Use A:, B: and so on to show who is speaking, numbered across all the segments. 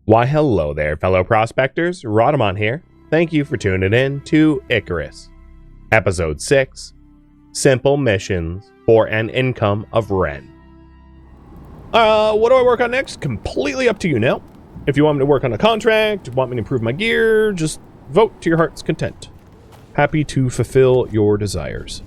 A: Why hello there, fellow prospectors. Rhadamant here. Thank you for tuning in to Icarus. Episode 6, Simple Missions for an Income of Ren. What do I work on next? Completely up to you now. If you want me to work on a contract, want me to improve my gear, just vote to your heart's content. Happy to fulfill your desires.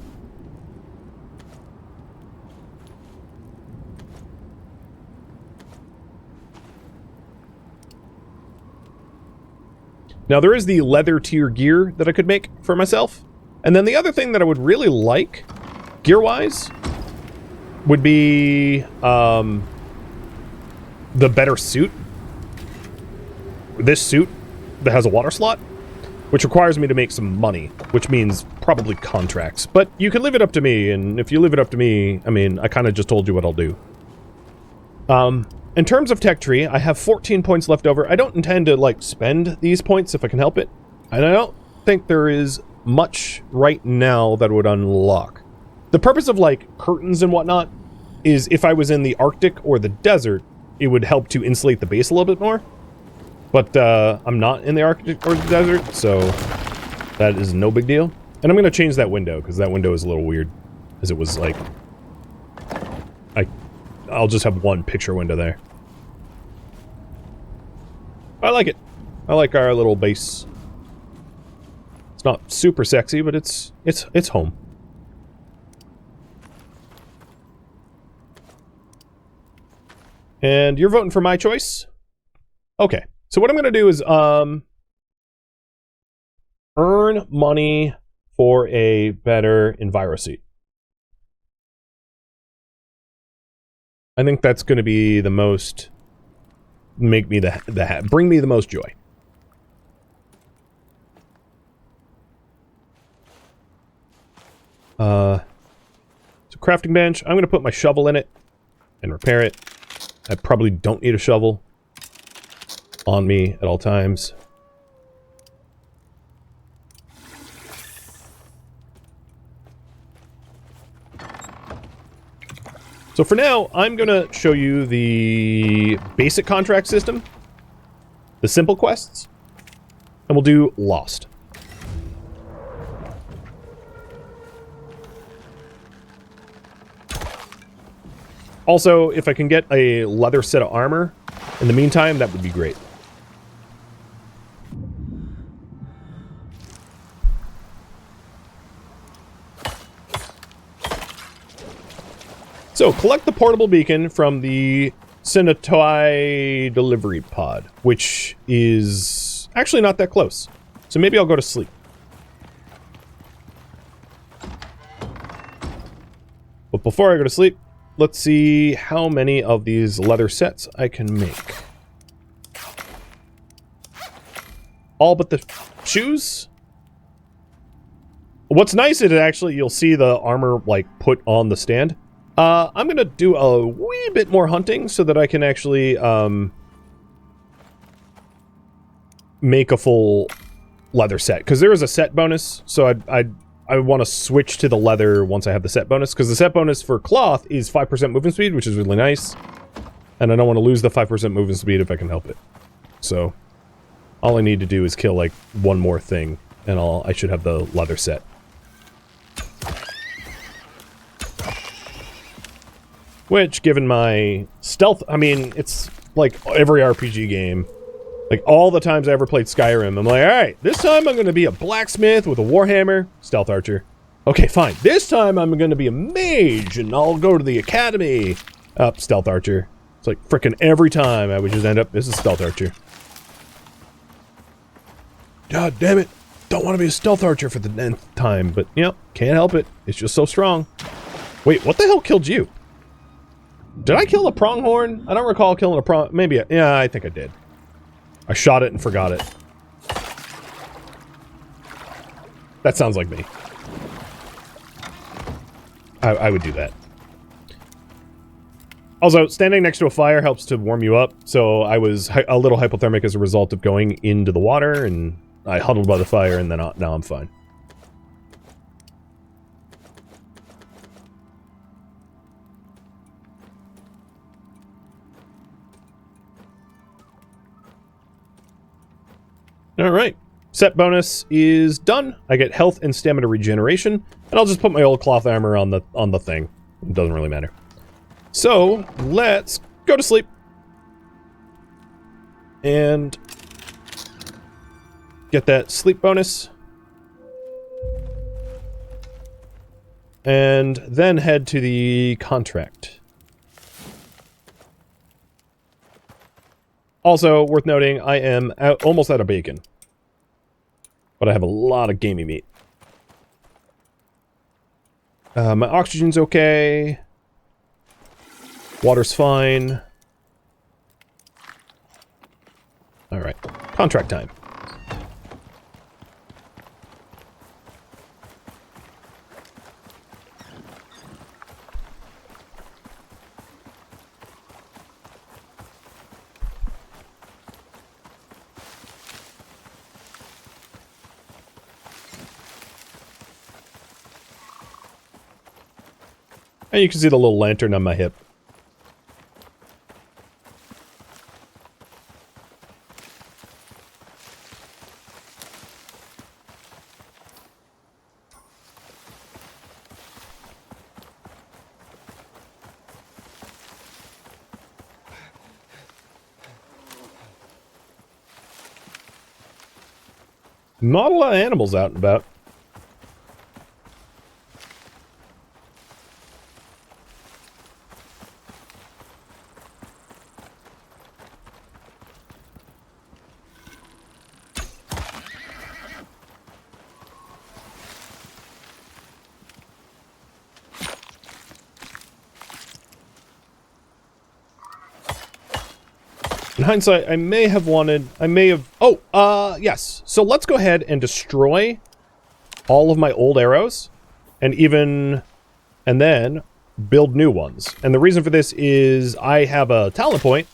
A: Now, there is the leather tier gear that I could make for myself. And then the other thing that I would really like, gear-wise, would be the better suit. This suit that has a water slot, which requires me to make some money, which means probably contracts. But you can leave it up to me, and if you leave it up to me, I mean, I kind of just told you what I'll do. In terms of tech tree, I have 14 points left over. I don't intend to, like, spend these points if I can help it. And I don't think there is much right now that would unlock. The purpose of, like, curtains and whatnot is if I was in the Arctic or the desert, it would help to insulate the base a little bit more. But I'm not in the Arctic or the desert, so that is no big deal. And I'm going to change that window, because that window is a little weird. As it was, like... I'll just have one picture window there. I like it. I like our little base. It's not super sexy, but it's home. And you're voting for my choice? Okay. So what I'm going to do is earn money for a better Enviro seat. I think that's going to be the most, make me bring me the most joy. So crafting bench, I'm going to put my shovel in it and repair it. I probably don't need a shovel on me at all times. So for now, I'm going to show you the basic contract system, the simple quests, and we'll do Lost. Also, if I can get a leather set of armor in the meantime, that would be great. So, collect the portable beacon from the Sinatoi delivery pod, which is actually not that close. So maybe I'll go to sleep. But before I go to sleep, let's see how many of these leather sets I can make. All but the shoes? What's nice is actually you'll see the armor, like, put on the stand. I'm going to do a wee bit more hunting so that I can actually make a full leather set. Because there is a set bonus, so I want to switch to the leather once I have the set bonus. Because the set bonus for cloth is 5% movement speed, which is really nice. And I don't want to lose the 5% movement speed if I can help it. So, all I need to do is kill, like, one more thing, and I should have the leather set. Which, given my stealth, I mean, it's like every RPG game. Like, all the times I ever played Skyrim, I'm like, alright, this time I'm going to be a blacksmith with a warhammer, stealth archer. Okay, fine. This time I'm going to be a mage, and I'll go to the academy. Stealth archer. It's like, frickin' every time I would just end up, this is stealth archer. God damn it. Don't want to be a stealth archer for the 9th time, but, you know, can't help it. It's just so strong. Wait, what the hell killed you? Did I kill a pronghorn? I don't recall killing a prong... Maybe... Yeah, I think I did. I shot it and forgot it. That sounds like me. I would do that. Also, standing next to a fire helps to warm you up, so I was a little hypothermic as a result of going into the water, and I huddled by the fire, and then now I'm fine. Alright. Set bonus is done. I get health and stamina regeneration. And I'll just put my old cloth armor on the thing. It doesn't really matter. So, let's go to sleep. And get that sleep bonus. And then head to the contract. Also, worth noting, I am almost out of bacon. But I have a lot of gamey meat. My oxygen's okay. Water's fine. Alright, contract time. And you can see the little lantern on my hip. Not a lot of animals out and about. In hindsight, I may have... Oh, yes. So let's go ahead and destroy all of my old arrows and then build new ones. And the reason for this is I have a talent point,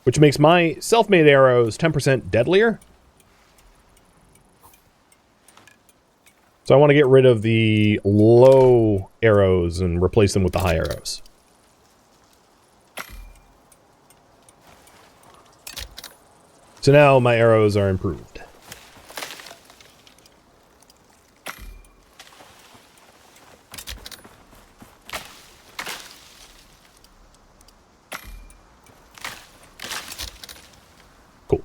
A: which makes my self-made arrows 10% deadlier. So I want to get rid of the low arrows and replace them with the high arrows. So now my arrows are improved. Cool.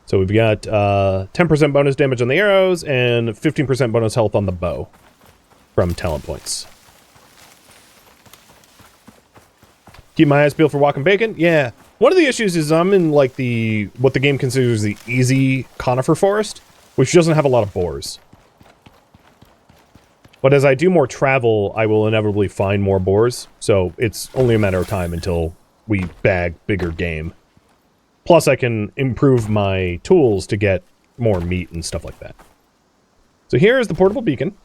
A: So we've got 10% bonus damage on the arrows and 15% bonus health on the bow from talent points. Keep my eyes peeled for walking bacon? Yeah. One of the issues is I'm in, like, what the game considers the easy conifer forest, which doesn't have a lot of boars. But as I do more travel, I will inevitably find more boars, so it's only a matter of time until we bag bigger game. Plus, I can improve my tools to get more meat and stuff like that. So here is the portable beacon.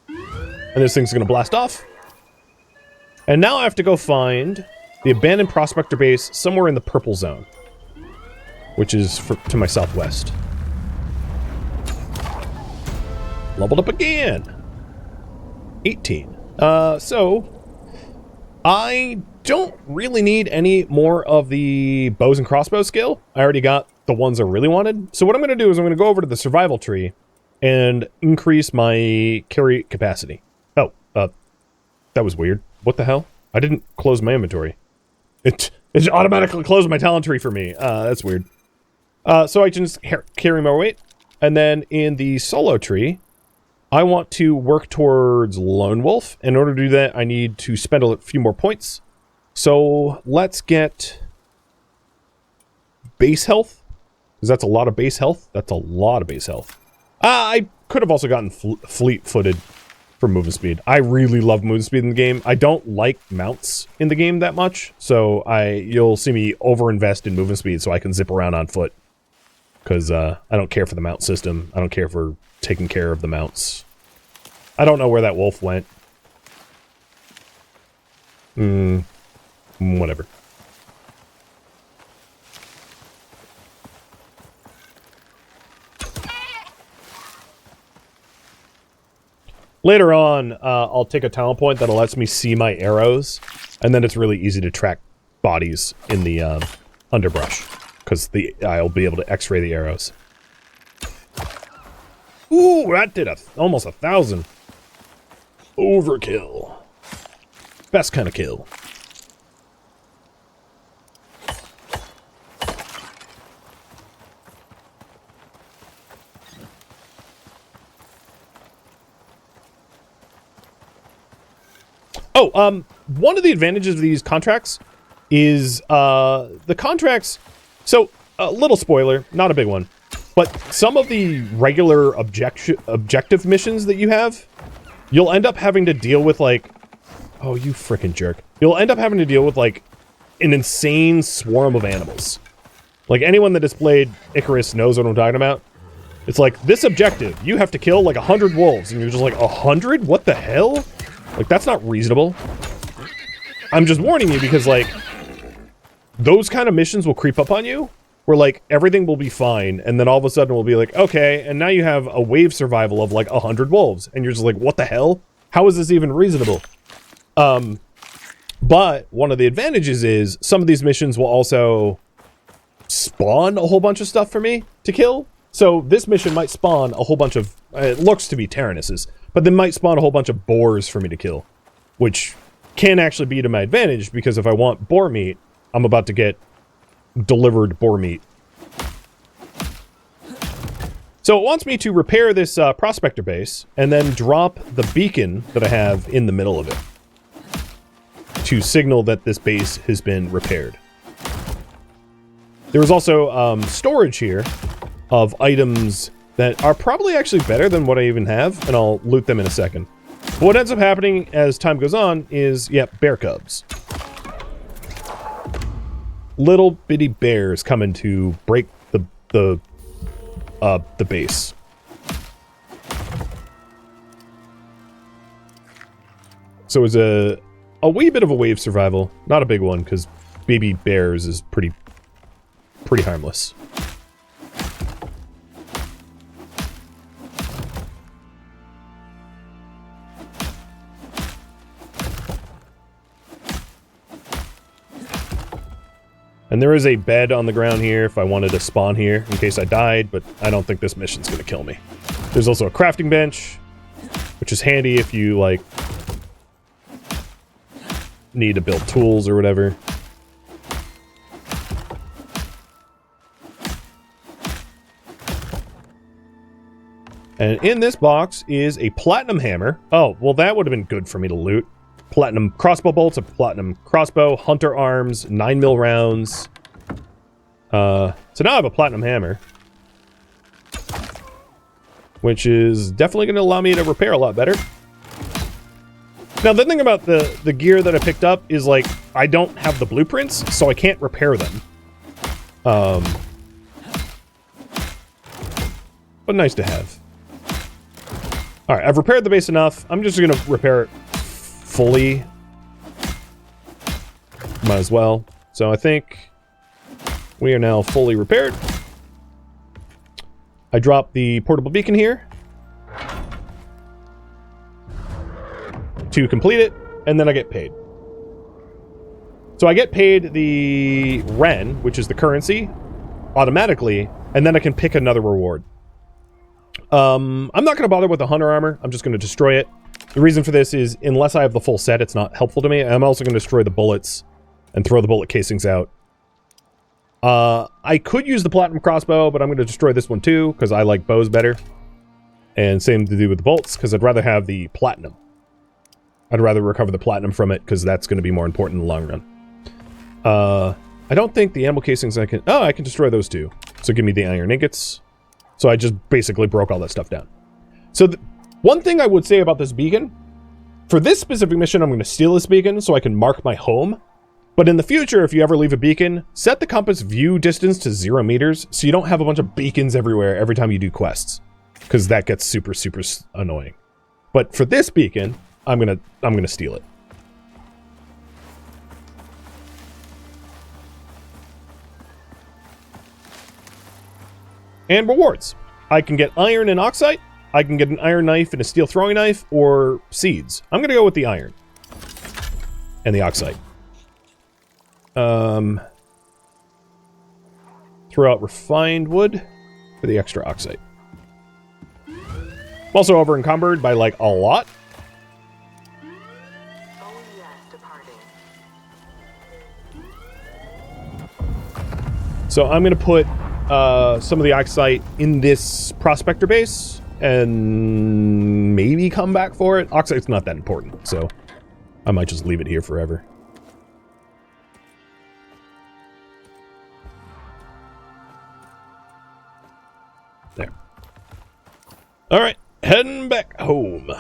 A: And this thing's gonna blast off. And now I have to go find the abandoned prospector base somewhere in the purple zone, which is to my southwest. Leveled up again. 18. So I don't really need any more of the bows and crossbow skill. I already got the ones I really wanted. So what I'm going to do is I'm going to go over to the survival tree and increase my carry capacity. Oh, that was weird. What the hell? I didn't close my inventory. It automatically closed my talent tree for me. That's weird. So I can just carry my weight. And then in the solo tree, I want to work towards Lone Wolf. In order to do that, I need to spend a few more points. So let's get base health. Because that's a lot of base health. That's a lot of base health. I could have also gotten fleet-footed for movement speed. I really love movement speed in the game. I don't like mounts in the game that much, so you'll see me overinvest in movement speed so I can zip around on foot. Because I don't care for the mount system. I don't care for taking care of the mounts. I don't know where that wolf went. Whatever. Later on, I'll take a talent point that lets me see my arrows, and then it's really easy to track bodies in the underbrush, because I'll be able to x-ray the arrows. Ooh, that did almost 1,000. Overkill. Best kind of kill. Oh, one of the advantages of these contracts is the contracts. So, a little spoiler, not a big one, but some of the regular objective missions that you have, you'll end up having to deal with like, oh, you frickin' jerk. You'll end up having to deal with like an insane swarm of animals. Like anyone that has played Icarus knows what I'm talking about. It's like this objective, you have to kill like 100 wolves, and you're just like 100? What the hell? Like, that's not reasonable. I'm just warning you because, like, those kind of missions will creep up on you, where, like, everything will be fine, and then all of a sudden we'll be like, okay, and now you have a wave survival of, like, 100 wolves, and you're just like, what the hell? How is this even reasonable? But one of the advantages is some of these missions will also spawn a whole bunch of stuff for me to kill. So this mission might spawn a whole bunch of, it looks to be Tyrannuses, but they might spawn a whole bunch of boars for me to kill, which can actually be to my advantage, because if I want boar meat, I'm about to get delivered boar meat. So it wants me to repair this prospector base, and then drop the beacon that I have in the middle of it, to signal that this base has been repaired. There was also storage here of items that are probably actually better than what I even have, and I'll loot them in a second. But what ends up happening as time goes on is, bear cubs. Little bitty bears coming to break the base. So it's a wee bit of a wave survival, not a big one, because baby bears is pretty harmless. And there is a bed on the ground here if I wanted to spawn here in case I died, but I don't think this mission's going to kill me. There's also a crafting bench, which is handy if you, like, need to build tools or whatever. And in this box is a platinum hammer. Oh, well, that would have been good for me to loot. Platinum crossbow bolts, a platinum crossbow, hunter arms, 9mm rounds. So now I have a platinum hammer, which is definitely going to allow me to repair a lot better. Now, the thing about the gear that I picked up is, like, I don't have the blueprints, so I can't repair them. But nice to have. Alright, I've repaired the base enough. I'm just going to repair it fully. Might as well. So I think we are now fully repaired. I dropped the portable beacon here to complete it, and then I get paid. So I get paid the Ren, which is the currency, automatically, and then I can pick another reward. I'm not going to bother with the hunter armor. I'm just going to destroy it. The reason for this is, unless I have the full set, it's not helpful to me. I'm also going to destroy the bullets and throw the bullet casings out. I could use the platinum crossbow, but I'm going to destroy this one too, because I like bows better. And same to do with the bolts, because I'd rather have the platinum. I'd rather recover the platinum from it, because that's going to be more important in the long run. I don't think the animal casings I can... Oh, I can destroy those too. So give me the iron ingots. So I just basically broke all that stuff down. So one thing I would say about this beacon, for this specific mission, I'm going to steal this beacon so I can mark my home. But in the future, if you ever leave a beacon, set the compass view distance to 0 meters so you don't have a bunch of beacons everywhere every time you do quests, because that gets super, super annoying. But for this beacon, I'm gonna steal it. And rewards. I can get iron and oxide. I can get an iron knife and a steel throwing knife, or seeds. I'm gonna go with the iron and the oxide. Throw out refined wood for the extra oxide. I'm also over encumbered by like a lot. So I'm going to put some of the oxide in this prospector base and maybe come back for it. Oxite's not that important, so I might just leave it here forever. There. All right, heading back home.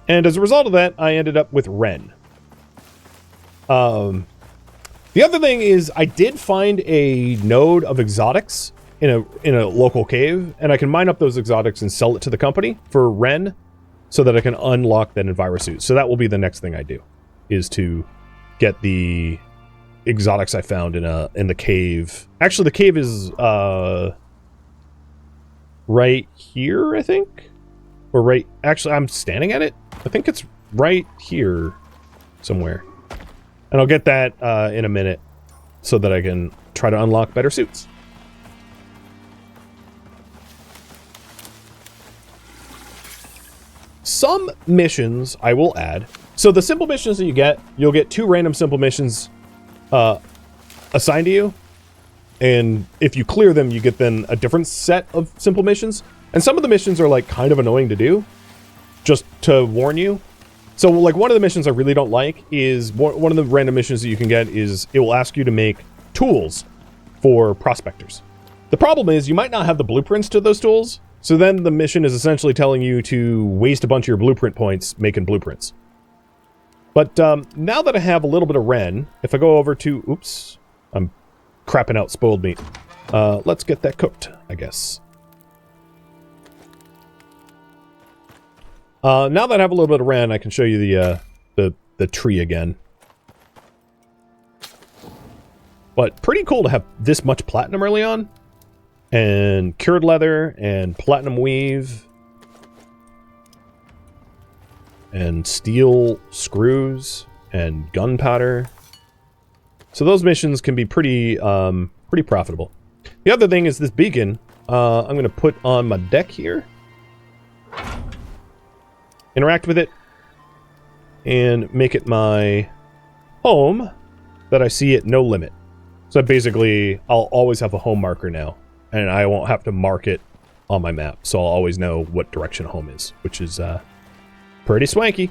A: And as a result of that, I ended up with Ren. The other thing is I did find a node of exotics in a local cave, and I can mine up those exotics and sell it to the company for Ren so that I can unlock that envirosuit. So that will be the next thing I do, is to get the exotics I found in the cave. Actually, the cave is right here, I think. Or right, actually I'm standing at it. I think it's right here somewhere. And I'll get that in a minute so that I can try to unlock better suits. Some missions I will add. So the simple missions that you'll get 2 random simple missions assigned to you. And if you clear them, you get then a different set of simple missions. And some of the missions are like kind of annoying to do, just to warn you. So, like, one of the missions I really don't like is one of the random missions that you can get is it will ask you to make tools for prospectors. The problem is you might not have the blueprints to those tools, so then the mission is essentially telling you to waste a bunch of your blueprint points making blueprints. But now that I have a little bit of Ren, if I go over to... Oops, I'm crapping out spoiled meat. Let's get that cooked, I guess. Now that I have a little bit of Ren, I can show you the tree again. But pretty cool to have this much platinum early on. And cured leather, and platinum weave. And steel screws, and gunpowder. So those missions can be pretty profitable. The other thing is this beacon, I'm going to put on my deck here. Interact with it, and make it my home that I see at no limit. So basically, I'll always have a home marker now, and I won't have to mark it on my map, so I'll always know what direction home is, which is pretty swanky.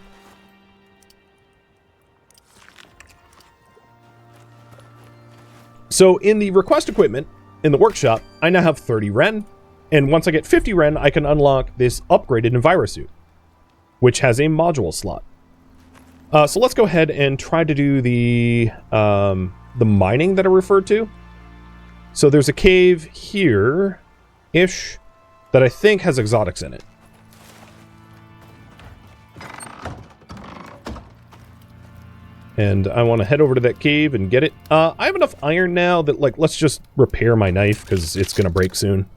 A: So in the request equipment, in the workshop, I now have 30 Ren, and once I get 50 Ren, I can unlock this upgraded envirosuit, which has a module slot. So let's go ahead and try to do the mining that I referred to. So there's a cave here-ish that I think has exotics in it. And I want to head over to that cave and get it. I have enough iron now that, like, let's just repair my knife because it's going to break soon.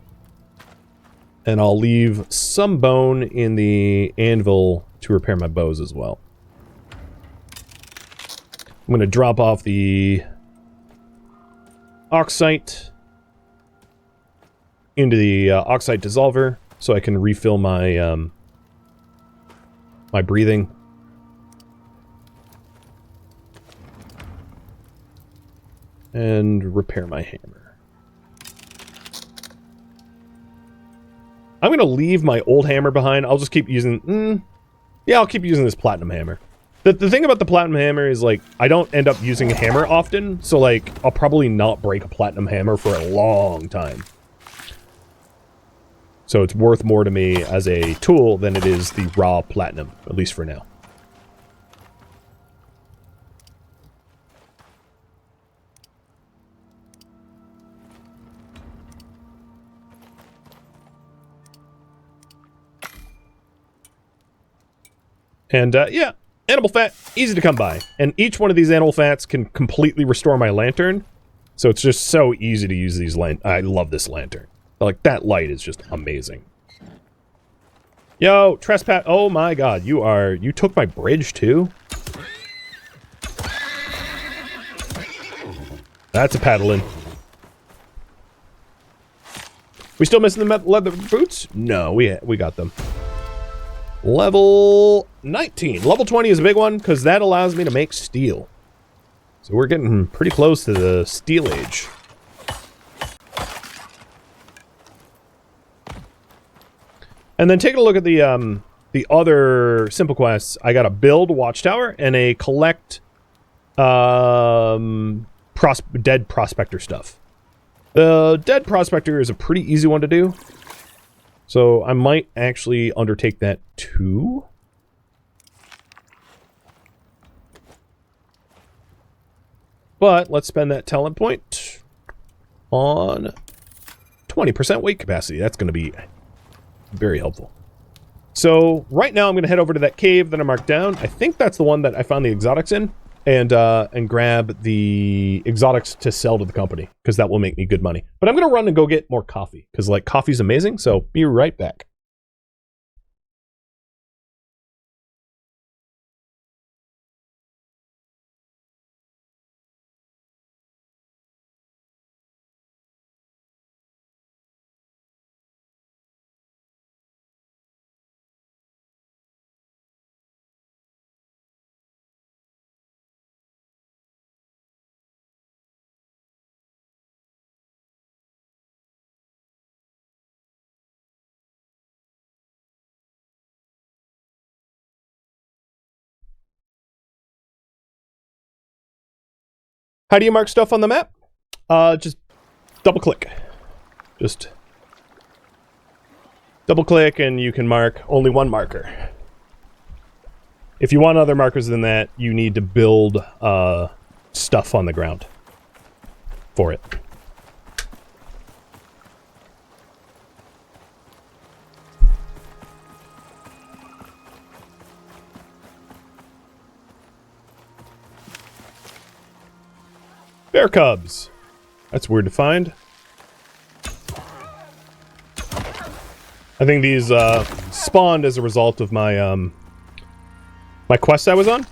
A: And I'll leave some bone in the anvil to repair my bows as well. I'm going to drop off the oxite into the oxide dissolver so I can refill my my breathing. And repair my hammer. I'm going to leave my old hammer behind. I'll just keep using... yeah, I'll keep using this platinum hammer. The thing about the platinum hammer is, like, I don't end up using a hammer often. So, like, I'll probably not break a platinum hammer for a long time. So it's worth more to me as a tool than it is the raw platinum, at least for now. And, yeah, animal fat, easy to come by. And each one of these animal fats can completely restore my lantern. So it's just so easy to use these I love this lantern. Like, that light is just amazing. Yo, trespass. Oh my god, you took my bridge too? That's a paddling. We still missing the leather boots? No, we got them. Level 19. Level 20 is a big one because that allows me to make steel. So we're getting pretty close to the steel age. And then taking a look at the other simple quests, I got a build watchtower and a collect dead prospector stuff. The dead prospector is a pretty easy one to do, so I might actually undertake that too. But let's spend that talent point on 20% weight capacity. That's going to be very helpful. So right now I'm going to head over to that cave that I marked down. I think that's the one that I found the exotics in, and grab the exotics to sell to the company, because that will make me good money. But I'm going to run and go get more coffee, because like coffee's amazing. So be right back. How do you mark stuff on the map? Just double click. Just double click and you can mark only one marker. If you want other markers than that, you need to build stuff on the ground for it. Bear cubs. That's weird to find. I think these spawned as a result of my my quest I was on.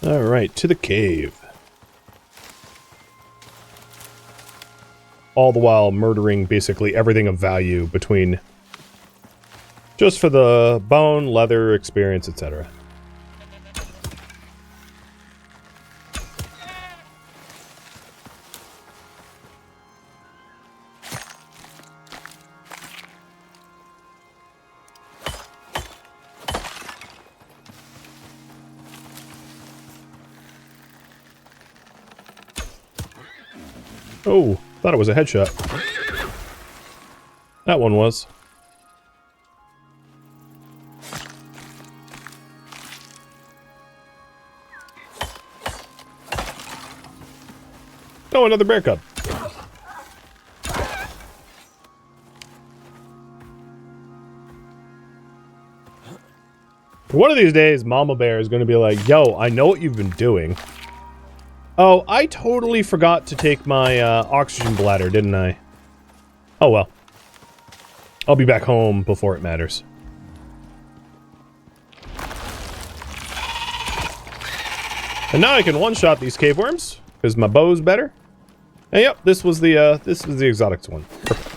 A: Alright, to the cave. All the while murdering basically everything of value between... just for the bone, leather, experience, etc. Oh, thought it was a headshot. That one was. Oh, another bear cub. One of these days, Mama Bear is going to be like, yo, I know what you've been doing. Oh, I totally forgot to take my oxygen bladder, didn't I? Oh well. I'll be back home before it matters. And now I can one-shot these cave worms, because my bow's better. And yep, this was the exotics one. Perfect.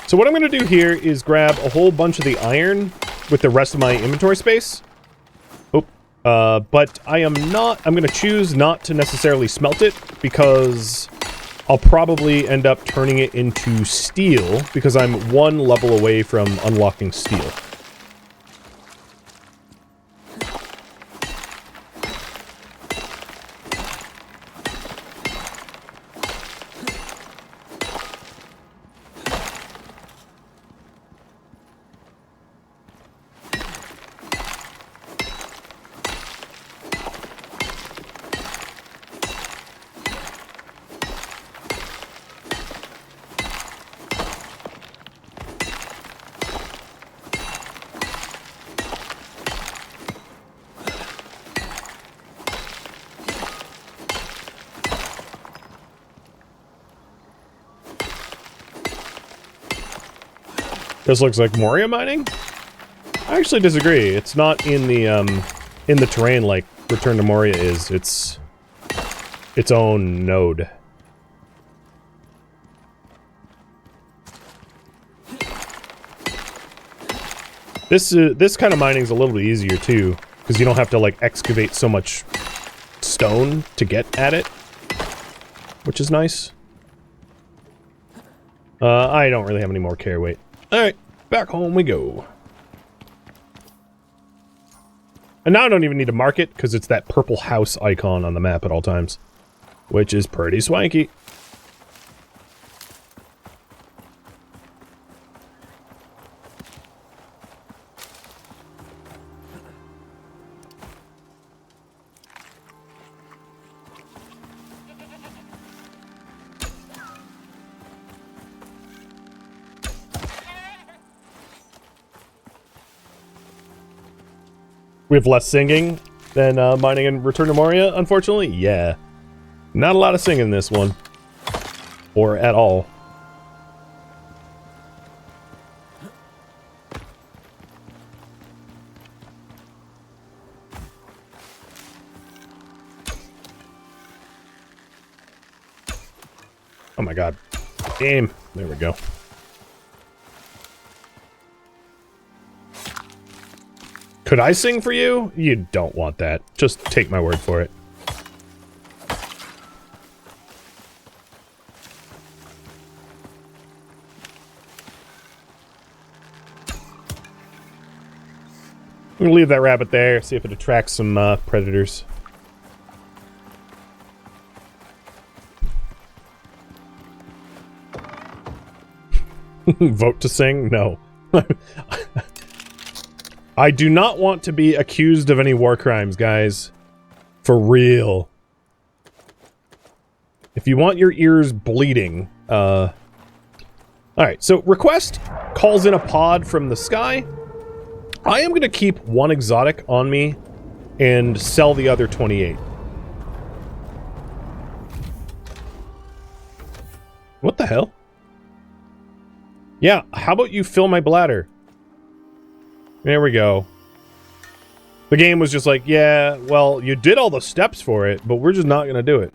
A: So what I'm going to do here is grab a whole bunch of the iron with the rest of my inventory space. Oh, but I'm going to choose not to necessarily smelt it because I'll probably end up turning it into steel because I'm one level away from unlocking steel. This looks like Moria mining? I actually disagree. It's not in the terrain like Return to Moria is. It's its own node. This kind of mining is a little bit easier too, because you don't have to like excavate so much stone to get at it, which is nice. I don't really have any more care weight. Alright, back home we go. And now I don't even need to mark it, because it's that purple house icon on the map at all times. Which is pretty swanky. We have less singing than mining in Return to Moria, unfortunately. Yeah. Not a lot of singing in this one. Or at all. Oh my god. Aim. There we go. Could I sing for you? You don't want that. Just take my word for it. I'm gonna leave that rabbit there, see if it attracts some predators. Vote to sing? No. I do not want to be accused of any war crimes, guys. For real. If you want your ears bleeding, Alright, so Request calls in a pod from the sky. I am going to keep one exotic on me and sell the other 28. What the hell? Yeah, how about you fill my bladder? There we go. The game was just like, yeah, well, you did all the steps for it, but we're just not going to do it.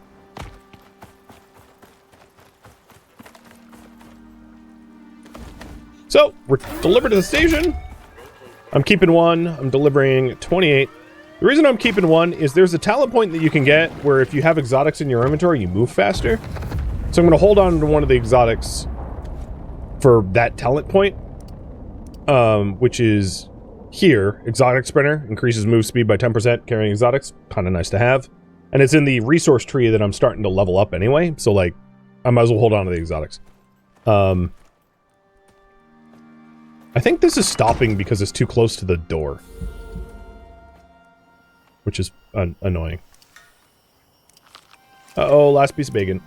A: So, we're delivered to the station. I'm keeping one. I'm delivering 28. The reason I'm keeping one is there's a talent point that you can get where if you have exotics in your inventory, you move faster. So I'm going to hold on to one of the exotics for that talent point, which is here. Exotic Sprinter increases move speed by 10%, carrying exotics. Kind of nice to have. And it's in the resource tree that I'm starting to level up anyway, so like, I might as well hold on to the exotics. I think this is stopping because it's too close to the door. Which is annoying. Uh-oh, last piece of bacon.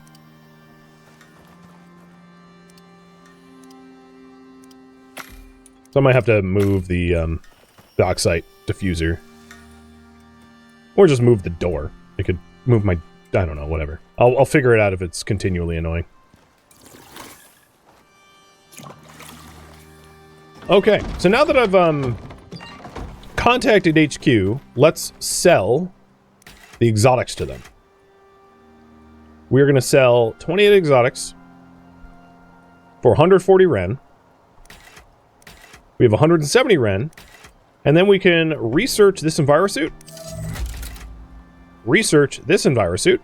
A: So I might have to move the oxide diffuser. Or just move the door. I could move my... I don't know, whatever. I'll figure it out if it's continually annoying. Okay, so now that I've contacted HQ, let's sell the exotics to them. We're going to sell 28 exotics for 140 Ren. We have 170 Ren. And then we can research this envirosuit. Research this envirosuit.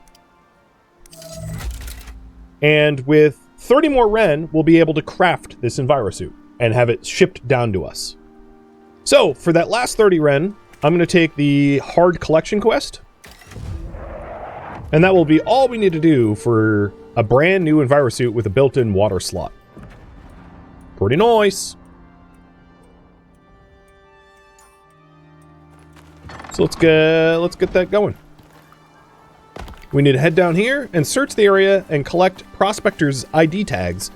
A: And with 30 more Ren, we'll be able to craft this envirosuit and have it shipped down to us. So, for that last 30 Ren, I'm going to take the hard collection quest. And that will be all we need to do for a brand new envirosuit with a built-in water slot. Pretty nice. So let's get that going. We need to head down here and search the area and collect prospectors' ID tags.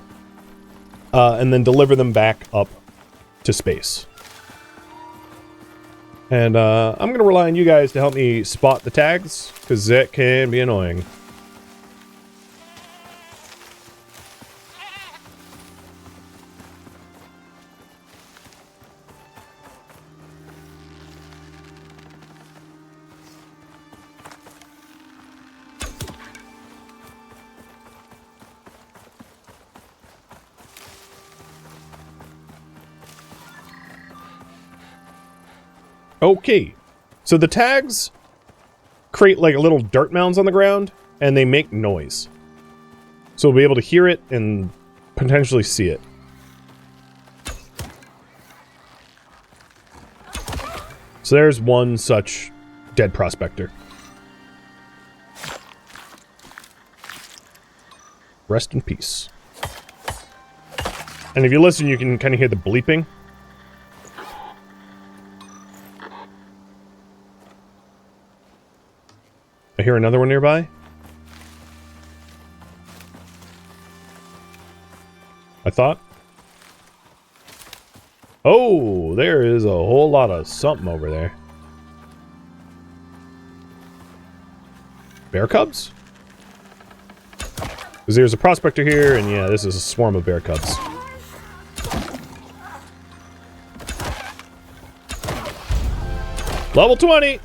A: And then deliver them back up to space. And I'm going to rely on you guys to help me spot the tags, because that can be annoying. Okay. So the tags create like little dirt mounds on the ground, and they make noise. So we'll be able to hear it and potentially see it. So there's one such dead prospector. Rest in peace. And if you listen, you can kind of hear the bleeping. I hear another one nearby. I thought. Oh, there is a whole lot of something over there. Bear cubs? Because there's a prospector here, and yeah, this is a swarm of bear cubs. Level 20!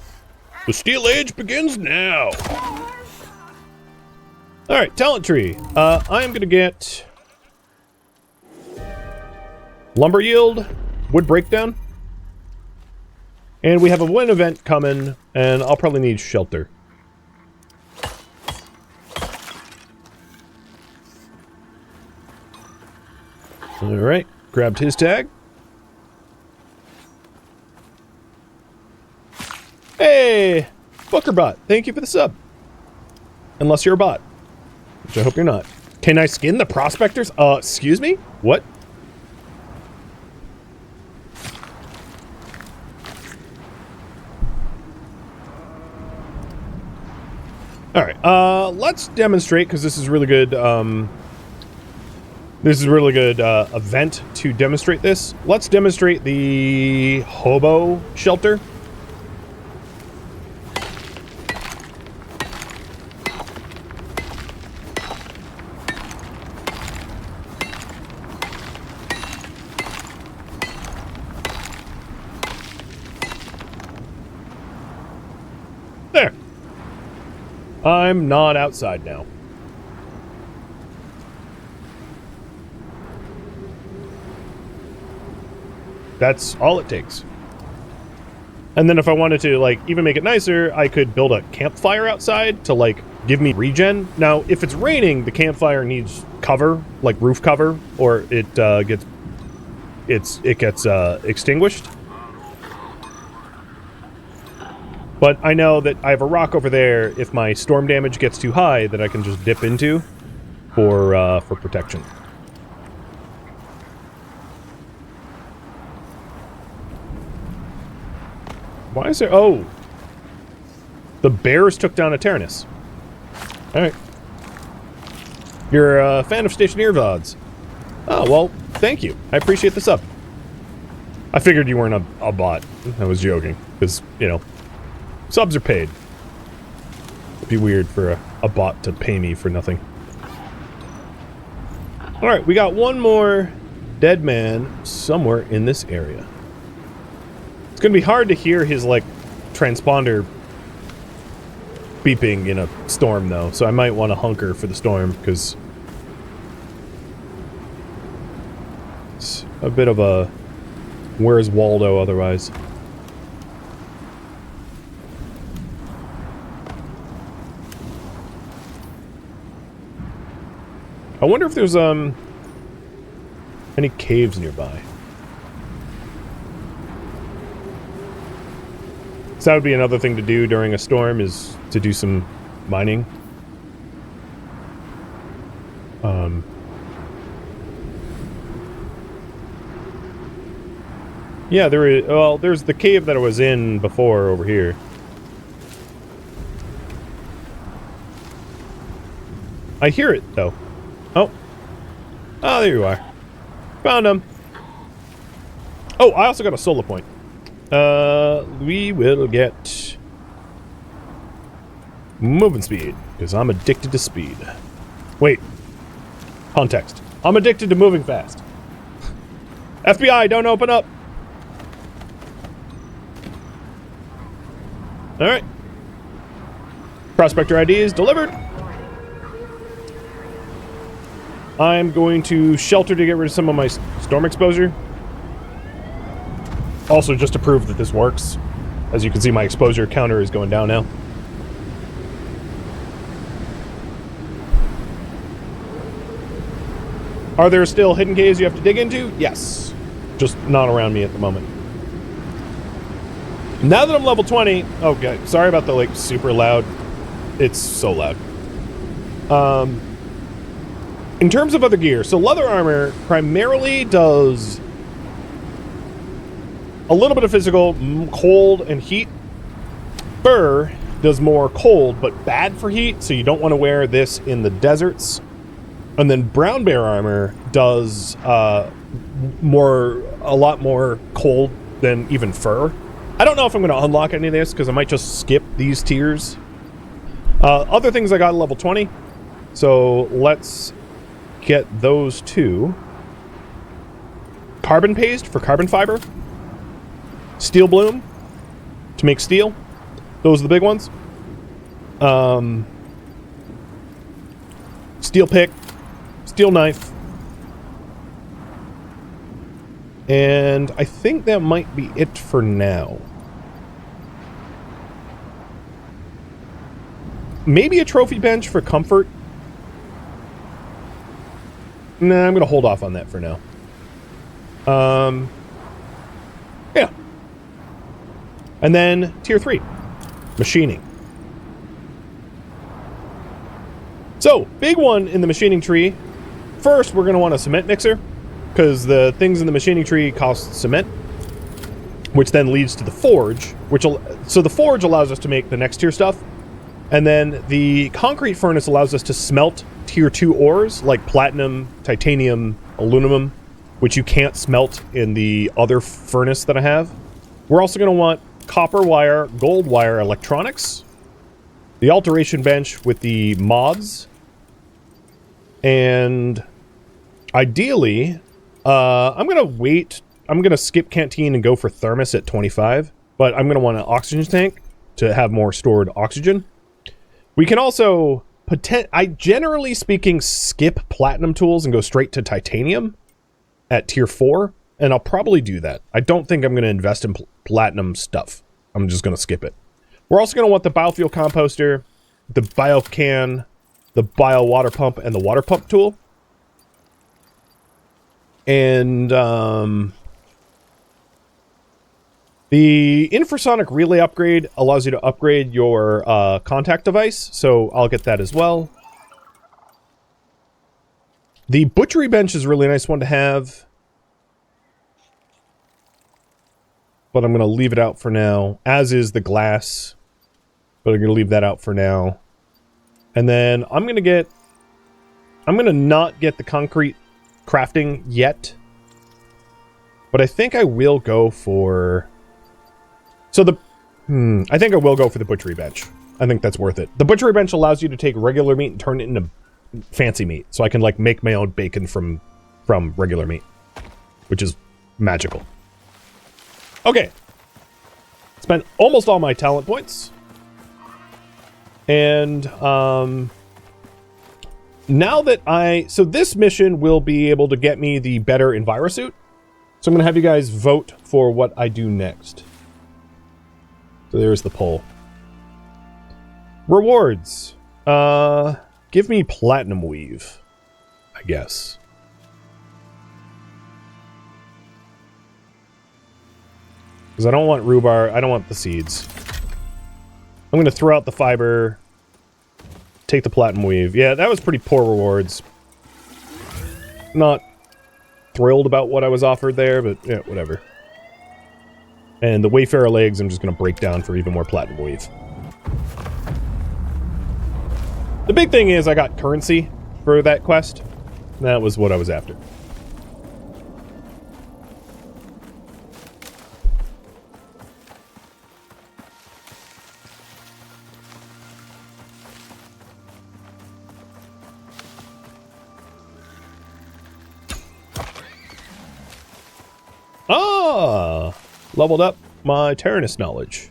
A: The Steel Age begins now! Alright, talent tree. I am gonna get... lumber yield, wood breakdown. And we have a wind event coming, and I'll probably need shelter. Alright, grabbed his tag. Hey! Bookerbot, thank you for the sub. Unless you're a bot. Which I hope you're not. Can I skin the prospectors? Excuse me? What? Alright, let's demonstrate, because this is really good, this is a really good, event to demonstrate this. Let's demonstrate the hobo shelter. There. I'm not outside now. That's all it takes. And then if I wanted to, like, even make it nicer, I could build a campfire outside to, like, give me regen. Now, if it's raining, the campfire needs cover, like roof cover, or it gets extinguished. But I know that I have a rock over there, if my storm damage gets too high, that I can just dip into for protection. Why is there... oh! The bears took down a Tyrannus. Alright. You're a fan of Stationeer VODs. Oh, well, thank you. I appreciate the sub. I figured you weren't a bot. I was joking. Because, you know, subs are paid. It'd be weird for a bot to pay me for nothing. Alright, we got one more dead man somewhere in this area. It's gonna be hard to hear his, like, transponder beeping in a storm, though, so I might want to hunker for the storm, because it's a bit of a where's Waldo otherwise. I wonder if there's, any caves nearby. So that would be another thing to do during a storm, is to do some mining. Yeah, there is, well, there's the cave that I was in before over here. I hear it, though. Oh. Oh, there you are. Found him. Oh, I also got a solar point. We will get movement speed, because I'm addicted to speed. Wait. Context. I'm addicted to moving fast. FBI, don't open up! Alright. Prospector ID is delivered. I'm going to shelter to get rid of some of my storm exposure. Also, just to prove that this works. As you can see, my exposure counter is going down now. Are there still hidden caves you have to dig into? Yes. Just not around me at the moment. Now that I'm level 20... Okay, sorry about the, like, super loud. It's so loud. In terms of other gear, so leather armor primarily does a little bit of physical, cold and heat. Fur does more cold, but bad for heat, so you don't want to wear this in the deserts. And then brown bear armor does a lot more cold than even fur. I don't know if I'm going to unlock any of this, because I might just skip these tiers. Other things I got at level 20. So let's get those two. Carbon paste for carbon fiber. Steel bloom to make steel. Those are the big ones. Steel pick. Steel knife. And I think that might be it for now. Maybe a trophy bench for comfort. Nah, I'm going to hold off on that for now. Yeah. And then tier 3. Machining. So, big one in the machining tree. First, we're going to want a cement mixer, because the things in the machining tree cost cement, which then leads to the forge, so the forge allows us to make the next tier stuff, and then the concrete furnace allows us to smelt tier 2 ores, like platinum, titanium, aluminum, which you can't smelt in the other furnace that I have. We're also going to want copper wire, gold wire electronics, the alteration bench with the mods, and ideally, I'm going to wait. I'm going to skip canteen and go for thermos at 25, but I'm going to want an oxygen tank to have more stored oxygen. We can also, I generally speaking, skip platinum tools and go straight to titanium at tier 4, and I'll probably do that. I don't think I'm going to invest in platinum stuff. I'm just going to skip it. We're also going to want the biofuel composter, the biocan, the bio water pump, and the water pump tool. And the infrasonic relay upgrade allows you to upgrade your contact device, so I'll get that as well. The butchery bench is a really nice one to have, but I'm going to leave it out for now, as is the glass, but I'm going to leave that out for now. And then I'm going to not get the concrete crafting yet, but I think I will go for... So I think I will go for the butchery bench. I think that's worth it. The butchery bench allows you to take regular meat and turn it into fancy meat, so I can like make my own bacon from regular meat, which is magical. Okay, spent almost all my talent points, and now that so this mission will be able to get me the better EnviroSuit, so I'm gonna have you guys vote for what I do next. So there's the poll. Rewards. Give me platinum weave, I guess. Because I don't want rhubarb, I don't want the seeds. I'm going to throw out the fiber, take the platinum weave. Yeah, that was pretty poor rewards. Not thrilled about what I was offered there, but yeah, whatever. And the Wayfarer legs I'm just going to break down for even more platinum weave. The big thing is I got currency for that quest. That was what I was after. Ah! Leveled up my Terranus knowledge.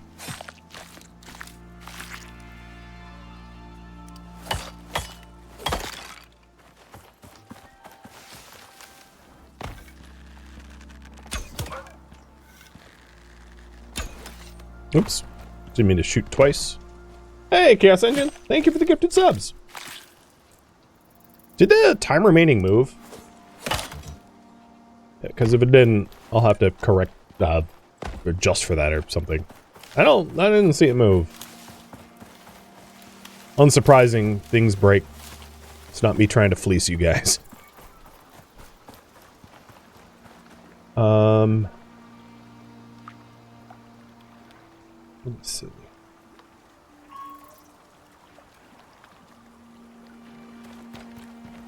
A: Oops. Didn't mean to shoot twice. Hey, Chaos Engine. Thank you for the gifted subs. Did the time remaining move? Because if it didn't, I'll have to correct, adjust for that or something. I didn't see it move. Unsurprising, things break. It's not me trying to fleece you guys. Let me see.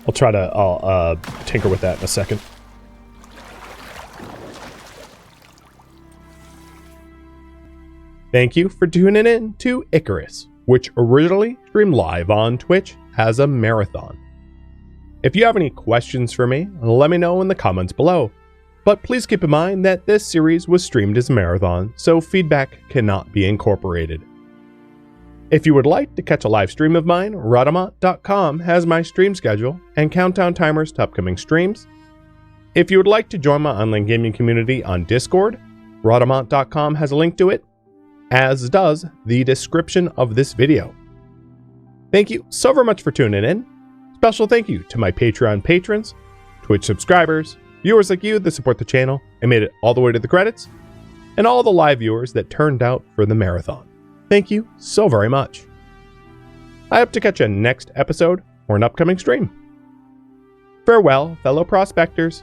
A: I'll tinker with that in a second. Thank you for tuning in to Icarus, which originally streamed live on Twitch as a marathon. If you have any questions for me, let me know in the comments below. But please keep in mind that this series was streamed as a marathon, so feedback cannot be incorporated. If you would like to catch a live stream of mine, Rhadamant.com has my stream schedule and countdown timers to upcoming streams. If you would like to join my online gaming community on Discord, Rhadamant.com has a link to it, as does the description of this video. Thank you so very much for tuning in. Special thank you to my Patreon patrons, Twitch subscribers, viewers like you that support the channel and made it all the way to the credits, and all the live viewers that turned out for the marathon. Thank you so very much. I hope to catch you next episode or an upcoming stream. Farewell, fellow prospectors.